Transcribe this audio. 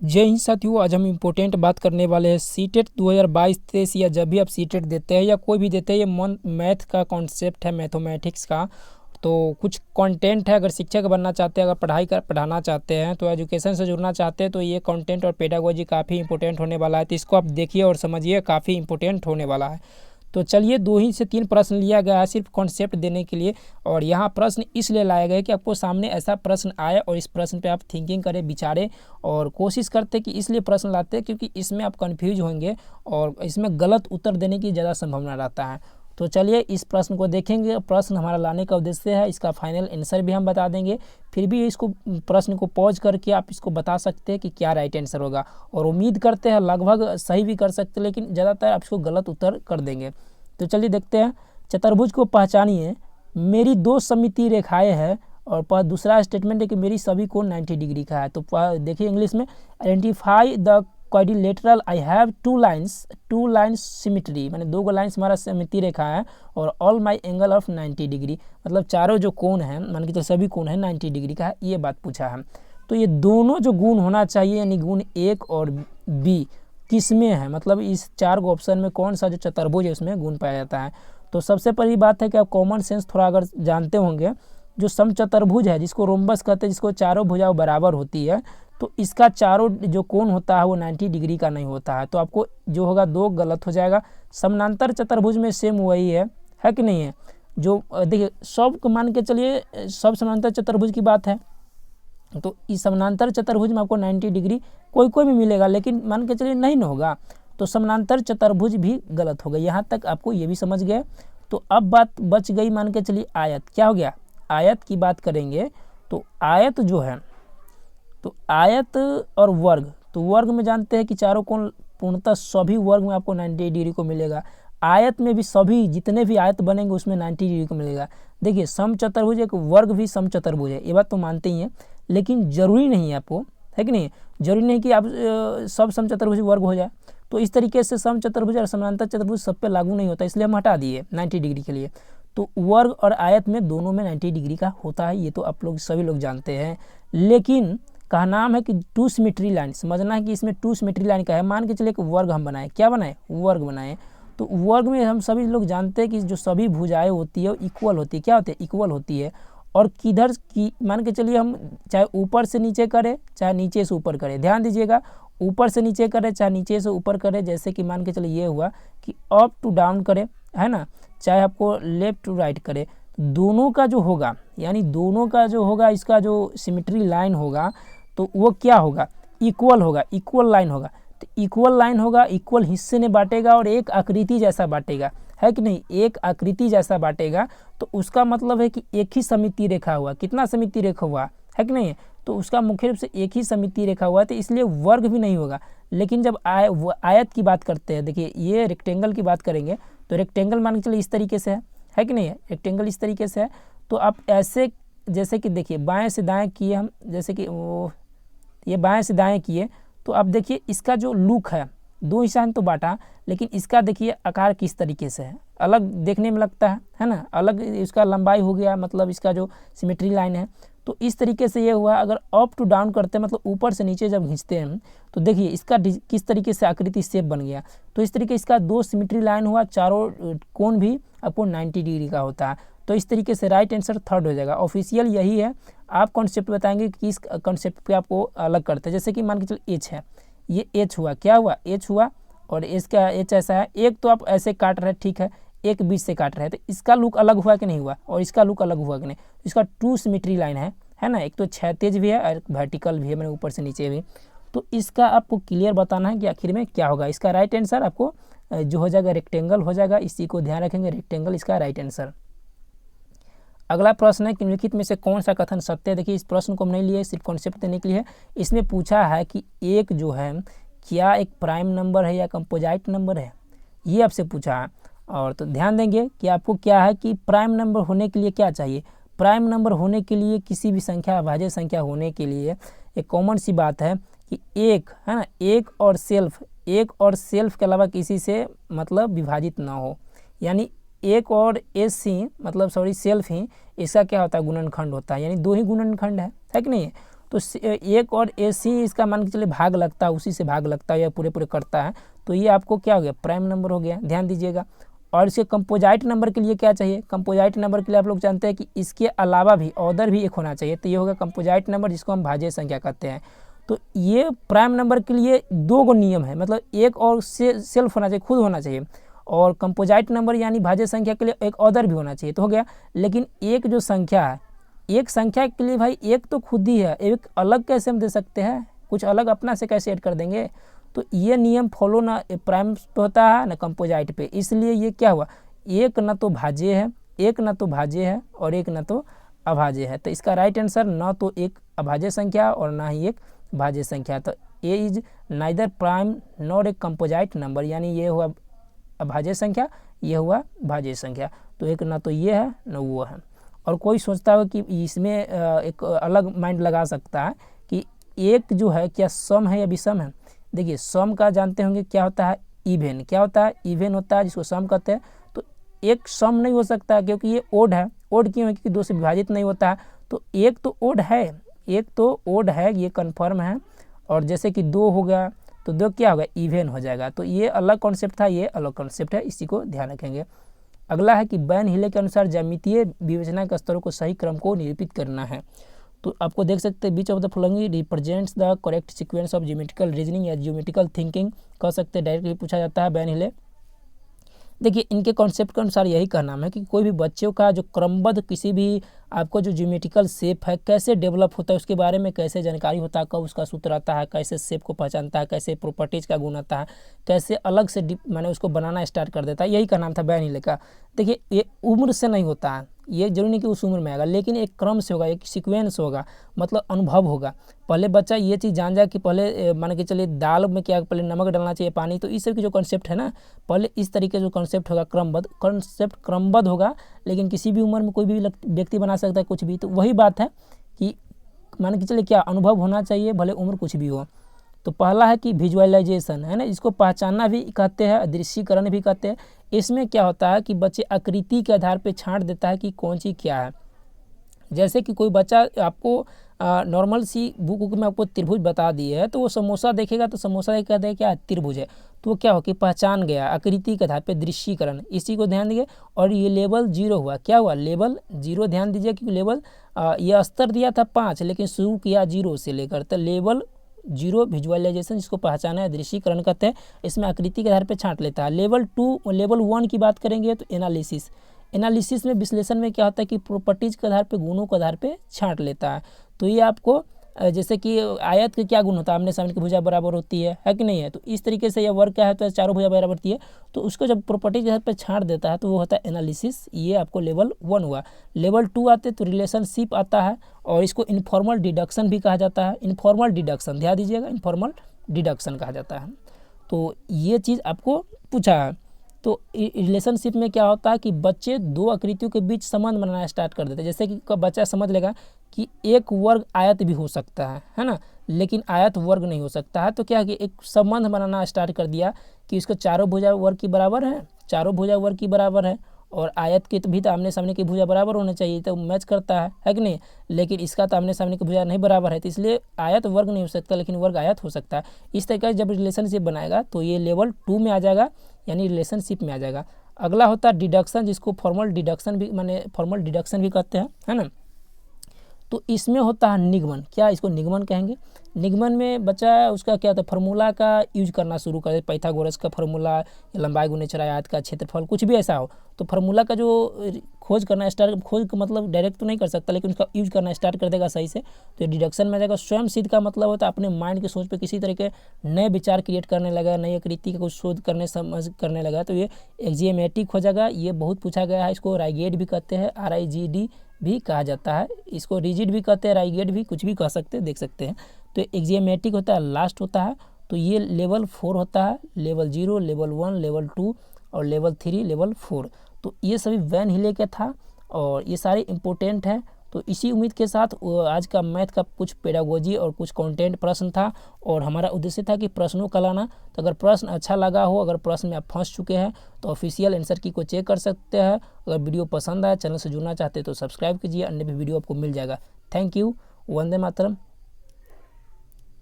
जय हिंद साथियों, आज हम इम्पोर्टेंट बात करने वाले हैं सीटेट 2022-23 या जब भी आप सीटेट देते हैं या कोई भी देते हैं, ये मैथ का कॉन्सेप्ट है, मैथमेटिक्स का। तो कुछ कंटेंट है, अगर शिक्षक बनना चाहते हैं, अगर पढ़ाना चाहते हैं, तो एजुकेशन से जुड़ना चाहते हैं, तो ये कंटेंट और पेडागोजी काफ़ी इंपॉर्टेंट होने वाला है। तो इसको आप देखिए और समझिए, काफ़ी इंपॉर्टेंट होने वाला है। तो चलिए, 2 ही से 3 प्रश्न लिया गया है सिर्फ कॉन्सेप्ट देने के लिए। और यहाँ प्रश्न इसलिए लाया गया है कि आपको सामने ऐसा प्रश्न आए और इस प्रश्न पे आप थिंकिंग करें, विचारें और कोशिश करते कि इसलिए प्रश्न लाते हैं क्योंकि इसमें आप कन्फ्यूज होंगे और इसमें गलत उत्तर देने की ज़्यादा संभावना रहता है। तो चलिए इस प्रश्न को देखेंगे। प्रश्न हमारा लाने का उद्देश्य है, इसका फाइनल आंसर भी हम बता देंगे। फिर भी इसको प्रश्न को पॉज करके आप इसको बता सकते हैं कि क्या राइट आंसर होगा, और उम्मीद करते हैं लगभग सही भी कर सकते हैं, लेकिन ज़्यादातर आप इसको गलत उत्तर कर देंगे। तो चलिए देखते हैं। चतुर्भुज को पहचानिए, मेरी 2 सममितीय रेखाएं हैं, और दूसरा स्टेटमेंट है कि मेरी सभी कोण 90 डिग्री का है। तो देखिए इंग्लिश में, identify the quadrilateral I have two lines symmetry, मैंने 2 लाइन्स हमारा सममितीय रेखा है, और all my angle of 90 degree, मतलब चारों जो कोण हैं, मान के तो सभी कोण है 90 डिग्री का है, ये बात पूछा है। तो ये दोनों जो गुण होना चाहिए, यानी गुण 1 और बी किस में है, मतलब इस 4 ऑप्शन में कौन सा जो चतुर्भुज है उसमें गुण पाया जाता है। तो सबसे पहली बात है कि आप कॉमन सेंस थोड़ा अगर जानते होंगे, जो समचतुर्भुज है जिसको रोम्बस कहते हैं, जिसको चारों भुजाएं बराबर होती है, तो इसका चारों जो कोण होता है वो 90 डिग्री का नहीं होता है। तो आपको जो होगा 2 गलत हो जाएगा। समानांतर चतुर्भुज में सेम वही है कि नहीं है। जो देखिए सब मान के चलिए, सब समानांतर चतुर्भुज की बात है, तो इस समानांतर चतुर्भुज में आपको 90 डिग्री कोई भी मिलेगा, लेकिन मान के चलिए नहीं ना होगा, तो समानांतर चतुर्भुज भी गलत हो गया। यहाँ तक आपको ये भी समझ गए। तो अब बात बच गई, मान के चलिए आयत। क्या हो गया, आयत की बात करेंगे। तो आयत जो है, तो आयत और वर्ग, तो वर्ग में जानते हैं कि चारों कोण पूर्णतः सभी वर्ग में आपको 90 डिग्री को मिलेगा। आयत में भी सभी जितने भी आयत बनेंगे उसमें 90 डिग्री को मिलेगा। देखिए समचतुर्भुज एक वर्ग भी समचतुर्भुज है, ये बात तो मानते ही हैं, लेकिन जरूरी नहीं है आपको, है कि नहीं, जरूरी नहीं कि आप सब समचतुर्भुज वर्ग हो जाए। तो इस तरीके से समचतुर्भुज और समानांतर चतुर्भुज सब पे लागू नहीं होता, इसलिए हम हटा दिए 90 डिग्री के लिए। तो वर्ग और आयत में दोनों में 90 डिग्री का होता है, ये तो आप लोग सभी लोग जानते हैं। लेकिन का नाम है कि 2 सिमेट्री लाइन, समझना है कि इसमें 2 सिमेट्री लाइन का है। मान के चलिए कि वर्ग हम बनाए, क्या बनाए, वर्ग बनाए। तो वर्ग में हम सभी लोग जानते हैं कि जो सभी भुजाएं होती है वो इक्वल होती है। क्या होती है, इक्वल होती है। और किधर की, मान के चलिए हम चाहे ऊपर से नीचे करें चाहे नीचे से ऊपर करें, ध्यान दीजिएगा, ऊपर से नीचे करें चाहे नीचे से ऊपर करें, जैसे कि मान के चलिए ये हुआ कि अप टू डाउन करें, है ना, चाहे आपको लेफ्ट टू राइट करें, दोनों का जो होगा, यानी दोनों का जो होगा, इसका जो सिमेट्री लाइन होगा तो वो क्या होगा, इक्वल होगा, इक्वल लाइन होगा। तो इक्वल लाइन होगा, इक्वल हिस्से में बांटेगा और एक आकृति जैसा बांटेगा, है कि नहीं, एक आकृति जैसा बांटेगा। तो उसका मतलब है कि एक ही सममितीय रेखा हुआ। कितना सममितीय रेखा हुआ, है कि नहीं, तो उसका मुख्य रूप से एक ही सममितीय रेखा हुआ, तो इसलिए वर्ग भी नहीं होगा। लेकिन जब आयत की बात करते हैं, देखिए ये रेक्टेंगल की बात करेंगे, तो रेक्टेंगल मान के चलिए इस तरीके से है कि नहीं, रेक्टेंगल इस तरीके से है। तो आप ऐसे, जैसे कि देखिए बाएं से दाएं किए हम, जैसे कि वो ये बाएं से दाएं किए, तो आप देखिए इसका जो लुक है, 2 हिस्सा तो बांटा, लेकिन इसका देखिए आकार किस तरीके से है, अलग देखने में लगता है ना, अलग इसका लंबाई हो गया, मतलब इसका जो सिमेट्री लाइन है। तो इस तरीके से ये हुआ। अगर अप टू डाउन करते हैं, मतलब ऊपर से नीचे जब खींचते हैं, तो देखिए इसका किस तरीके से आकृति शेप बन गया। तो इस तरीके इसका 2 सिमेट्री लाइन हुआ, चारों कोण भी आपको 90 डिग्री का होता है। तो इस तरीके से राइट आंसर 3rd हो जाएगा। ऑफिशियल यही है, आप कॉन्सेप्ट बताएंगे कि किस कॉन्सेप्ट पे आपको अलग करते हैं। जैसे कि मान के चलिए एच है, ये एच हुआ, क्या हुआ, एच हुआ, और इसका एच ऐसा है। एक तो आप ऐसे काट रहे हैं, ठीक है, एक बीच से काट रहे हैं, तो इसका लुक अलग हुआ कि नहीं हुआ, और इसका लुक अलग हुआ कि नहीं। इसका 2 सिमेट्री लाइन है ना, एक तो क्षैतिज भी है और वर्टिकल भी है, मैंने ऊपर से नीचे भी। तो इसका आपको क्लियर बताना है कि आखिर में क्या होगा। इसका राइट आंसर आपको जो हो जाएगा रेक्टेंगल हो जाएगा, इसी को ध्यान रखेंगे, रेक्टेंगल इसका राइट आंसर। अगला प्रश्न है कि निम्नलिखित में से कौन सा कथन सत्य है। देखिए इस प्रश्न को हम नहीं लिए, सिर्फ कॉन्सेप्ट देने के लिए है। इसमें पूछा है कि एक जो है क्या एक प्राइम नंबर है या कंपोजिट नंबर है, ये आपसे पूछा है। और तो ध्यान देंगे कि आपको क्या है कि प्राइम नंबर होने के लिए क्या चाहिए। प्राइम नंबर होने के लिए, किसी भी संख्या अभाज्य संख्या होने के लिए एक कॉमन सी बात है कि एक, है ना, एक और सेल्फ के अलावा किसी से मतलब विभाजित ना हो, यानी एक और एस ही, मतलब सॉरी सेल्फ ही, इसका क्या होता है, गुणनखंड होता है, यानी 2 ही गुणनखंड है कि नहीं। तो एक और AC इसका मान के चलिए भाग लगता है, उसी से भाग लगता है या पूरे पूरे करता है, तो ये आपको क्या हो गया, प्राइम नंबर हो गया, ध्यान दीजिएगा। और इसके कंपोजाइट नंबर के लिए क्या चाहिए, कंपोजाइट नंबर के लिए आप लोग जानते हैं कि इसके अलावा भी ऑर्डर भी एक होना चाहिए, तो ये होगा कंपोजाइट नंबर, जिसको हम भाज्य संख्या कहते हैं। तो ये प्राइम नंबर के लिए 2 गो नियम है, मतलब एक और सेल्फ होना चाहिए, खुद होना चाहिए, और कंपोजाइट नंबर यानी भाज्य संख्या के लिए एक ऑर्डर भी होना चाहिए, तो हो गया। लेकिन एक जो संख्या है, एक संख्या के लिए भाई एक तो खुद ही है, एक अलग कैसे हम दे सकते हैं, कुछ अलग अपना से कैसे ऐड कर देंगे, तो ये नियम फॉलो ना प्राइम पे होता है ना कंपोजाइट पे, इसलिए ये क्या हुआ, एक ना तो भाज्य है, एक ना तो भाज्य है और एक ना तो अभाज्य है। तो इसका राइट आंसर ना तो एक अभाज्य संख्या और ना ही एक भाज्य संख्या, तो ए इज नाइदर प्राइम नॉर एक कंपोजाइट नंबर, यानी ये हुआ अभाज्य संख्या, ये हुआ भाज्य संख्या। तो एक ना तो ये है ना वो है। और कोई सोचता हो कि इसमें एक अलग माइंड लगा सकता है कि एक जो है क्या सम है या विषम है। देखिए सम का जानते होंगे क्या होता है, इवेन, क्या होता है, इवेन होता है, जिसको सम कहते हैं। तो एक सम नहीं हो सकता क्योंकि ये ओड है, ओड क्यों है, क्योंकि 2 से विभाजित नहीं होता है, तो एक तो ओड है, एक तो ओड है, ये कन्फर्म है। और जैसे कि 2 हो गया तो 2 क्या होगा, इवेन हो जाएगा। तो ये अलग कॉन्सेप्ट था, ये अलग कॉन्सेप्ट है, इसी को ध्यान रखेंगे। अगला है कि बैन हिले के अनुसार ज्यामितीय विवेचना के स्तरों को सही क्रम को निरूपित करना है। तो आपको देख सकते हैं which of the following represents the correct sequence of geometrical reasoning या ज्योमेट्रिकल थिंकिंग कह सकते हैं, डायरेक्टली पूछा जाता है बैन हिले। देखिए इनके कॉन्सेप्ट के अनुसार यही कहना है कि कोई भी बच्चों का जो क्रमबद्ध किसी भी आपको जो ज्योमेट्रिकल शेप है कैसे डेवलप होता है, उसके बारे में कैसे जानकारी होता है, कब उसका सूत्र आता है, कैसे शेप को पहचानता है, कैसे प्रॉपर्टीज का गुण आता है, कैसे अलग से मैंने उसको बनाना स्टार्ट कर देता है, यही का नाम था बैन हिले का। देखिए ये उम्र से नहीं होता है, ये जरूरी नहीं कि उस उम्र में आएगा, लेकिन एक क्रम से होगा, एक सीक्वेंस होगा, मतलब अनुभव होगा। पहले बच्चा ये चीज़ जान जाए कि पहले मान के चलिए दाल में क्या पहले नमक डालना चाहिए, पानी, तो इस सब की जो कॉन्सेप्ट है ना, पहले इस तरीके जो कॉन्सेप्ट होगा क्रमबद्ध, कॉन्सेप्ट क्रमबद्ध होगा। लेकिन किसी भी उम्र में कोई भी व्यक्ति बना सकता है कुछ भी। तो वही बात है कि मान के चलिए क्या अनुभव होना चाहिए, भले उम्र कुछ भी हो। तो पहला है कि विजुअलाइजेशन है ना, इसको पहचानना भी कहते हैं, दृश्यीकरण भी कहते हैं। इसमें क्या होता है कि बच्चे आकृति के आधार पे छांट देता है कि कौन सी क्या है। जैसे कि कोई बच्चा आपको नॉर्मल सी बुक में आपको त्रिभुज बता दिए है, तो वो समोसा देखेगा तो समोसा देख कहते हैं क्या त्रिभुज है, तो वो क्या हो कि पहचान गया आकृति के आधार पे, दृश्यीकरण, इसी को ध्यान दीजिए। और ये लेवल 0 हुआ, क्या हुआ, लेवल 0, ध्यान दीजिए क्योंकि लेवल ये स्तर दिया था 5 लेकिन शुरू किया 0 से लेकर, तो लेवल 0 विजुअलाइजेशन, जिसको पहचाना है, दृश्यीकरण कहते हैं। इसमें आकृति के आधार पे छांट लेता है। लेवल 1 की बात करेंगे तो एनालिसिस, एनालिसिस में विश्लेषण में क्या होता है कि प्रॉपर्टीज के आधार पे, गुणों के आधार पे छांट लेता है। तो ये आपको जैसे कि आयत के क्या गुण होता है, आमने सामने की भुजा बराबर होती है कि नहीं है, तो इस तरीके से यह वर्ग क्या है तो चारों भुजा बराबर होती है, तो उसको जब प्रॉपर्टी के आधार पे छांट देता है तो वो होता है एनालिसिस। ये आपको लेवल 1 हुआ। लेवल 2 आते तो रिलेशनशिप आता है, और इसको इनफॉर्मल डिडक्शन भी कहा जाता है। इनफॉर्मल डिडक्शन ध्यान दीजिएगा, इनफॉर्मल डिडक्शन कहा जाता है। तो ये चीज़ आपको पूछा है। तो रिलेशनशिप में क्या होता है कि बच्चे 2 आकृतियों के बीच संबंध बनाना स्टार्ट कर देते हैं। जैसे कि बच्चा समझ लेगा कि एक वर्ग आयत भी हो सकता है ना, लेकिन आयत वर्ग नहीं हो सकता है, तो क्या कि एक संबंध बनाना स्टार्ट कर दिया कि इसको चारों भुजा वर्ग की बराबर है, चारों भुजा वर्ग की बराबर है, और आयत के भी तो आमने सामने की भुजा बराबर होना चाहिए, तो मैच करता है कि नहीं। लेकिन इसका तो आमने सामने की भुजा नहीं बराबर है, तो इसलिए आयत वर्ग नहीं हो सकता, लेकिन वर्ग आयत हो सकता है। इस तरीके से जब रिलेशनशिप बनाएगा तो ये लेवल 2 में आ जाएगा, यानी रिलेशनशिप में आ जाएगा। अगला होता है डिडक्शन, जिसको फॉर्मल डिडक्शन भी माने फॉर्मल डिडक्शन भी कहते हैं, है ना। तो इसमें होता है निगमन, क्या इसको निगमन कहेंगे। निगमन में बच्चा उसका क्या होता है, फार्मूला का यूज करना शुरू करे, पाइथागोरस का फार्मूला, लंबाई गुणे चौड़ाई आयत का क्षेत्रफल, कुछ भी ऐसा हो, तो फार्मूला का जो खोज करना स्टार्ट, खोज का मतलब डायरेक्ट तो नहीं कर सकता, लेकिन उसका यूज करना स्टार्ट कर देगा सही से, तो डिडक्शन में आ जाएगा। स्वयं सिद्ध का मतलब होता है अपने माइंड की सोच पे किसी तरह के नए विचार क्रिएट करने लगा, नई आकृति का कुछ शोध करने समझ करने लगा, तो ये एक्जियोमेट्रिक हो जाएगा। ये बहुत पूछा गया है, इसको राइगेड भी कहते हैं, RIGD भी कहा जाता है, इसको रिजिड भी कहते हैं, राइगेड भी, कुछ भी कह सकते हैं, देख सकते हैं। तो एक्जियोमेट्रिक होता है, लास्ट होता है। तो ये लेवल 4 होता है, लेवल 0, लेवल 1, लेवल 2 और लेवल 3, लेवल 4। तो ये सभी वैन हिले का था और ये सारे इम्पोर्टेंट हैं। तो इसी उम्मीद के साथ आज का मैथ का कुछ पेडागोजी और कुछ कंटेंट प्रश्न था, और हमारा उद्देश्य था कि प्रश्नों का लाना। तो अगर प्रश्न अच्छा लगा हो, अगर प्रश्न में आप फंस चुके हैं, तो ऑफिशियल आंसर की को चेक कर सकते हैं। अगर वीडियो पसंद आए, चैनल से जुड़ना चाहते हैं तो सब्सक्राइब कीजिए, अन्य भी वीडियो आपको मिल जाएगा। Thank you, Vande Mataram.